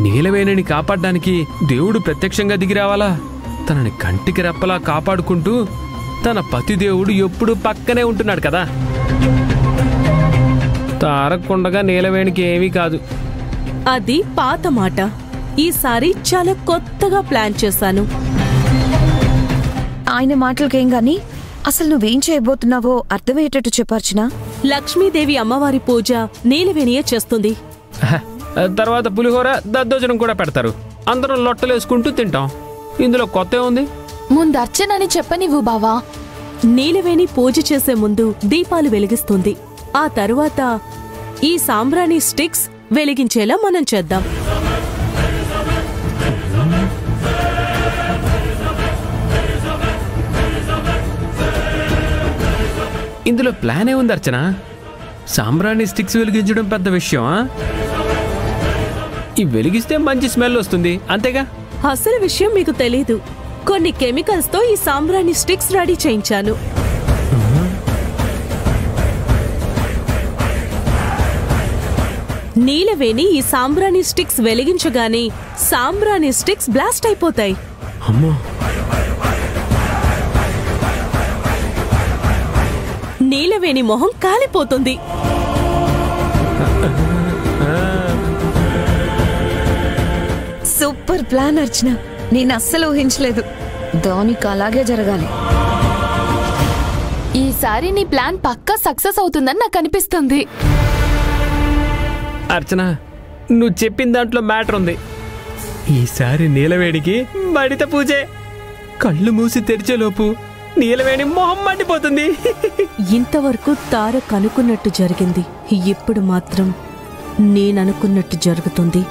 నీలవేణిని కాపాడడానికి దేవుడు ప్రత్యక్షంగా దిగిరావాలా? తనని కంటికి రెప్పలా కాపాడుకుంటూ తన పతిదేవుడు ఎప్పుడు పక్కనే ఉంటున్నాడు కదా. తారకుండగా నీలవేణికి ఏమీ కాదు. అది పాత మాట. ఈసారి చాలా కొత్తగా ప్లాన్ చేశాను. ఆయన మాటలకేం గాని అసలు నువ్వేం చేయబోతున్నావో అర్థమయ్యేటట్టు చెప్పార్చునా. లక్ష్మీదేవి అమ్మవారి పూజ నీలవేణియే చేస్తుంది. తర్వాత పులిహోర దద్దోజనం కూడా పెడతారు. అందరం లొట్టలేసుకుంటూ తింటాం. ఇందులో కొత్త ఉంది? ముందు అర్చనని చెప్పనివ్వు బావా. నీలవేణి పూజ చేసే ముందు దీపాలు వెలిగిస్తుంది. ఆ తరువాత ఈ సాంబ్రాణి స్టిక్స్ వెలిగించేలా మనం చేద్దాం. ఇందులో ప్లాన్ ఏముంది అర్చన? సాంబ్రాణి స్టిక్స్ వెలిగించడం పెద్ద విషయమా? ఈ వెలిగిస్తే మంచి స్మెల్ వస్తుంది, అంతేగా? అసలు విషయం మీకు తెలీదు. కొన్ని కెమికల్స్ తో ఈ సాంబ్రాణి స్టిక్స్ రెడీ చేయించాను. నీలవేణి ఈ సాంబ్రాణి స్టిక్స్ వెలిగించగానే సాంబ్రాణి స్టిక్స్ బ్లాస్ట్ అయిపోతాయి. అమ్మో! నీలవేణి మొహం కాలిపోతుంది. సూపర్ ప్లాన్ అర్చన. నేను అస్సలు ఊహించలేదు. దానికి అలాగే జరగాలి. ఈసారి నీ ప్లాన్ పక్కా సక్సెస్ అవుతుందని నాకు అనిపిస్తుంది. అర్చన, నువ్వు చెప్పిన దాంట్లో మ్యాటర్ ఉంది. ఈసారి నీలవేణికి మడిత పూజే. కళ్ళు మూసి తెరిచేలోపు నీలవేణి మొహం మండిపోతుంది. ఇంతవరకు తారక్ అనుకున్నట్టు జరిగింది. ఇప్పుడు మాత్రం నేననుకున్నట్టు జరుగుతుంది.